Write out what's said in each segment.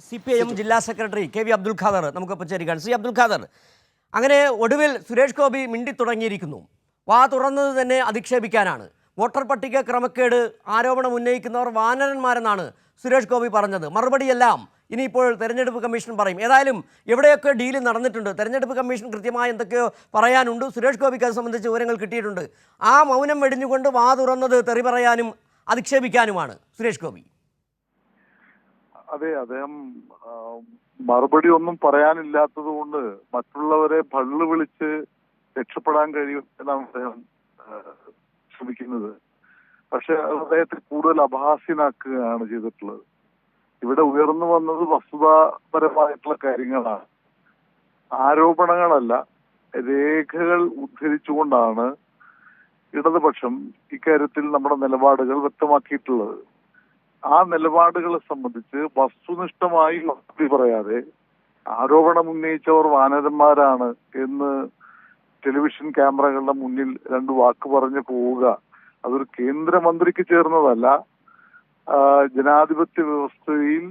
CPIM ജില്ലാ secretary KV Abdul Khader നമുക്കൊപ്പം ചേരുകയാണ്. അബ്ദുൽ ഖാദർ, അങ്ങനെ ഒടുവിൽ സുരേഷ് ഗോപി മിണ്ടി തുടങ്ങിയിരിക്കുന്നു. വാ തുറന്നത് തന്നെ അധിക്ഷേപിക്കാനാണ്. വോട്ടർ പട്ടിക ക്രമക്കേട് ആരോപണം ഉന്നയിക്കുന്നവർ വാനരന്മാരെന്നാണ് സുരേഷ് ഗോപി പറഞ്ഞത്. മറുപടിയെല്ലാം ഇനിയിപ്പോൾ തെരഞ്ഞെടുപ്പ് കമ്മീഷൻ പറയും. ഏതായാലും എവിടെയൊക്കെ ഡീല് നടന്നിട്ടുണ്ട്, തെരഞ്ഞെടുപ്പ് കമ്മീഷൻ കൃത്യമായി എന്തൊക്കെയോ പറയാനുണ്ട്. സുരേഷ് ഗോപിക്ക് അത് സംബന്ധിച്ച് വിവരങ്ങൾ കിട്ടിയിട്ടുണ്ട്. ആ മൗനം വെടിഞ്ഞുകൊണ്ട് വാ തുറന്നത് തെറി പറയാനും അധിക്ഷേപിക്കാനുമാണ് സുരേഷ് ഗോപി. അതെ, അദ്ദേഹം മറുപടി ഒന്നും പറയാനില്ലാത്തത് കൊണ്ട് മറ്റുള്ളവരെ ഭള്ളു വിളിച്ച് രക്ഷപ്പെടാൻ കഴിയും എന്നാണ് അദ്ദേഹം ശ്രമിക്കുന്നത്. പക്ഷെ അദ്ദേഹത്തെ കൂടുതൽ അപഹാസ്യനാക്കുകയാണ് ചെയ്തിട്ടുള്ളത്. ഇവിടെ ഉയർന്നു വന്നത് വസ്തുതാപരമായിട്ടുള്ള കാര്യങ്ങളാണ്, ആരോപണങ്ങളല്ല. രേഖകൾ ഉദ്ധരിച്ചുകൊണ്ടാണ് ഇടതുപക്ഷം ഇക്കാര്യത്തിൽ നമ്മുടെ നിലപാടുകൾ വ്യക്തമാക്കിയിട്ടുള്ളത്. ആ നിലപാടുകളെ സംബന്ധിച്ച് വസ്തുനിഷ്ഠമായി മറുപടി പറയാതെ ആരോപണം ഉന്നയിച്ചവർ വാനരന്മാരാണ് എന്ന് ടെലിവിഷൻ ക്യാമറകളുടെ മുന്നിൽ രണ്ട് വാക്ക് പറഞ്ഞു പോവുക, അതൊരു കേന്ദ്രമന്ത്രിക്ക് ചേർന്നതല്ല. ജനാധിപത്യ വ്യവസ്ഥയിൽ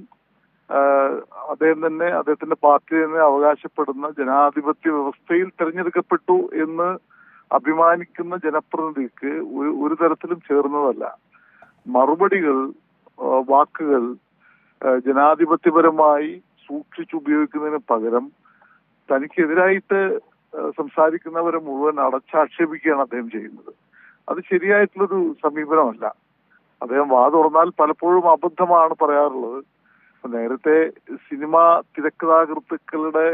അദ്ദേഹത്തിന്റെ പാർട്ടി തന്നെ അവകാശപ്പെടുന്ന ജനാധിപത്യ വ്യവസ്ഥയിൽ തെരഞ്ഞെടുക്കപ്പെട്ടു എന്ന് അഭിമാനിക്കുന്ന ജനപ്രതിനിധിക്ക് ഒരു തരത്തിലും ചേർന്നതല്ല. മറുപടികൾ, വാക്കുകൾ ജനാധിപത്യപരമായി സൂക്ഷിച്ചുപയോഗിക്കുന്നതിന് പകരം തനിക്കെതിരായിട്ട് സംസാരിക്കുന്നവരെ മുഴുവൻ അടച്ചാക്ഷേപിക്കുകയാണ് അദ്ദേഹം ചെയ്യുന്നത്. അത് ശരിയായിട്ടുള്ളൊരു സമീപനമല്ല. അദ്ദേഹം വാ തുറന്നാൽ പലപ്പോഴും അബദ്ധമാണ് പറയാറുള്ളത്. നേരത്തെ സിനിമാ തിരക്കഥാകൃത്തുക്കളുടെ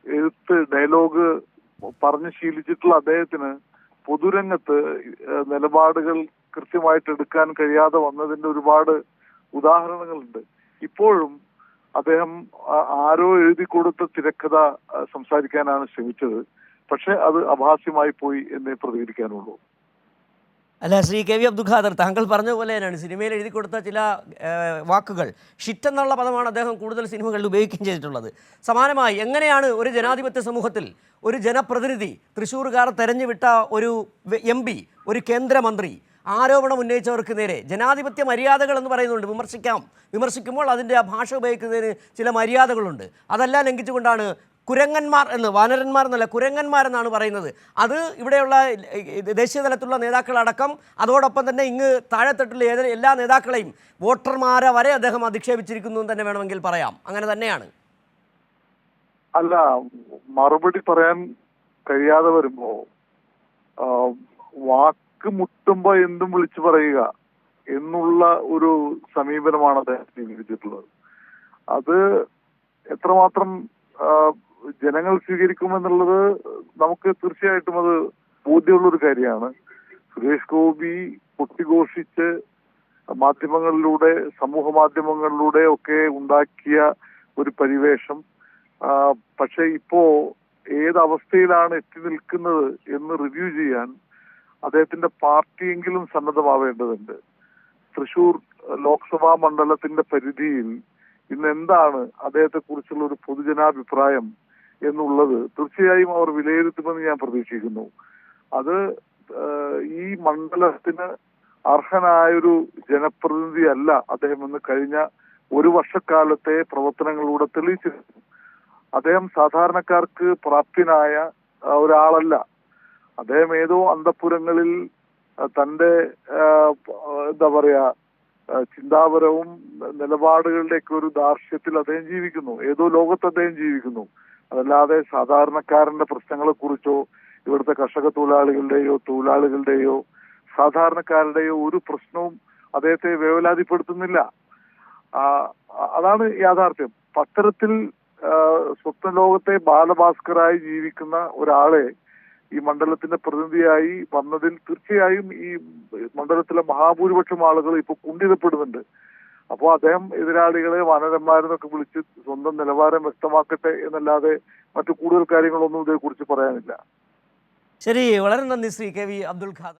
എഴുത്ത്, ഡയലോഗ് പറഞ്ഞു ശീലിച്ചിട്ടുള്ള അദ്ദേഹത്തിന് പൊതുരംഗത്ത് നിലപാടുകൾ കൃത്യമായിട്ട് എടുക്കാൻ കഴിയാതെ വന്നതിന്റെ ഒരുപാട് ഉദാഹരണങ്ങളുണ്ട്. ഇപ്പോഴും അദ്ദേഹം ആരോ എഴുതി കൊടുത്ത തിരക്കഥ സംസാരിക്കാനാണ് ശ്രമിച്ചത്. പക്ഷെ അത് അഭാസ്യമായി പോയി എന്നേ പ്രതികരിക്കാനുള്ളൂ. അല്ല, ശ്രീ KV അബ്ദുൽ ഖാദർ, താങ്കൾ പറഞ്ഞ പോലെ തന്നെയാണ് സിനിമയിൽ എഴുതി കൊടുത്ത ചില വാക്കുകൾ. ഷിറ്റ് എന്നുള്ള പദമാണ് അദ്ദേഹം കൂടുതൽ സിനിമകളിൽ ഉപയോഗിക്കുകയും ചെയ്തിട്ടുള്ളത്. സമാനമായി എങ്ങനെയാണ് ഒരു ജനാധിപത്യ സമൂഹത്തിൽ ഒരു ജനപ്രതിനിധി, തൃശ്ശൂർകാർ തെരഞ്ഞുവിട്ട ഒരു MP, ഒരു കേന്ദ്രമന്ത്രി ആരോപണം ഉന്നയിച്ചവർക്ക് നേരെ ജനാധിപത്യ മര്യാദകൾ എന്ന് പറയുന്നുണ്ട്. വിമർശിക്കുമ്പോൾ അതിൻ്റെ ആ ഭാഷ ഉപയോഗിക്കുന്നതിന് ചില മര്യാദകളുണ്ട്. അതെല്ലാം ലംഘിച്ചുകൊണ്ടാണ് കുരങ്ങന്മാർ എന്ന്, വാനരന്മാർ എന്നല്ല കുരങ്ങന്മാരെന്നാണ് പറയുന്നത്. അത് ഇവിടെയുള്ള ദേശീയ തലത്തിലുള്ള നേതാക്കളടക്കം, അതോടൊപ്പം തന്നെ ഇങ്ങ് താഴെത്തട്ടിലുള്ള എല്ലാ നേതാക്കളെയും, വോട്ടർമാരെ വരെ അദ്ദേഹം അധിക്ഷേപിച്ചിരിക്കുന്നു എന്ന് തന്നെ വേണമെങ്കിൽ പറയാം. അങ്ങനെ തന്നെയാണ്. അല്ല, മറുപടി പറയാൻ കഴിയാതെ വരുമ്പോ വാക്ക് മുട്ടുമ്പോ എന്തും വിളിച്ചു പറയുക എന്നുള്ള ഒരു സമീപനമാണ് അദ്ദേഹം സ്വീകരിച്ചിട്ടുള്ളത്. അത് എത്രമാത്രം ജനങ്ങൾ സ്വീകരിക്കുമെന്നുള്ളത് നമുക്ക് തീർച്ചയായിട്ടും അത് ബോധ്യമുള്ളൊരു കാര്യമാണ്. സുരേഷ് ഗോപി പൊട്ടിഘോഷിച്ച് മാധ്യമങ്ങളിലൂടെ, സമൂഹ മാധ്യമങ്ങളിലൂടെ ഒക്കെ ഉണ്ടാക്കിയ ഒരു പരിവേഷം പക്ഷെ ഇപ്പോ ഏതവസ്ഥയിലാണ് എത്തി നിൽക്കുന്നത് എന്ന് റിവ്യൂ ചെയ്യാൻ അദ്ദേഹത്തിന്റെ പാർട്ടിയെങ്കിലും സന്നദ്ധമാവേണ്ടതുണ്ട്. തൃശൂർ ലോക്സഭാ മണ്ഡലത്തിന്റെ പരിധിയിൽ ഇന്ന് എന്താണ് അദ്ദേഹത്തെ കുറിച്ചുള്ള ഒരു പൊതുജനാഭിപ്രായം എന്നുള്ളത് തീർച്ചയായും അവർ വിലയിരുത്തുമെന്ന് ഞാൻ പ്രതീക്ഷിക്കുന്നു. അത് ഈ മണ്ഡലത്തിന് അർഹനായൊരു ജനപ്രതിനിധി അല്ല അദ്ദേഹം എന്ന് കഴിഞ്ഞ ഒരു വർഷക്കാലത്തെ പ്രവർത്തനങ്ങളിലൂടെ തെളിയിച്ചിരുന്നു. അദ്ദേഹം സാധാരണക്കാർക്ക് പ്രാപ്യനായ ഒരാളല്ല. അദ്ദേഹം ഏതോ അന്തഃപുരങ്ങളിൽ തന്റെ എന്താ പറയാ ചിന്താപരവും നിലപാടുകളുടെയൊക്കെ ഒരു ദാർഷ്ട്യത്തിൽ അദ്ദേഹം ജീവിക്കുന്നു. ഏതോ ലോകത്ത് അദ്ദേഹം ജീവിക്കുന്നു. അതല്ലാതെ സാധാരണക്കാരന്റെ പ്രശ്നങ്ങളെ കുറിച്ചോ ഇവിടുത്തെ കർഷക തൊഴിലാളികളുടെയോ സാധാരണക്കാരുടെയോ ഒരു പ്രശ്നവും അദ്ദേഹത്തെ വേവലാതിപ്പെടുത്തുന്നില്ല. അതാണ് യാഥാർത്ഥ്യം. അത്തരത്തിൽ സ്വപ്നലോകത്തെ ബാലഭാസ്കറായി ജീവിക്കുന്ന ഒരാളെ ഈ മണ്ഡലത്തിന്റെ പ്രതിനിധിയായി വന്നതിൽ തീർച്ചയായും ഈ മണ്ഡലത്തിലെ മഹാഭൂരിപക്ഷം ആളുകൾ ഇപ്പൊ കുണ്ഠിതപ്പെടുന്നുണ്ട്. അപ്പോൾ അദ്ദേഹം എതിരാളികളെ വാനരന്മാരെന്നൊക്കെ വിളിച്ച് സ്വന്തം നിലവാരം വ്യക്തമാക്കട്ടെ എന്നല്ലാതെ മറ്റു കൂടുതൽ കാര്യങ്ങളൊന്നും ഇതേക്കുറിച്ച് പറയാനില്ല. ശരി, വളരെ നന്ദി ശ്രീ KV അബ്ദുൽ ഖാദർ.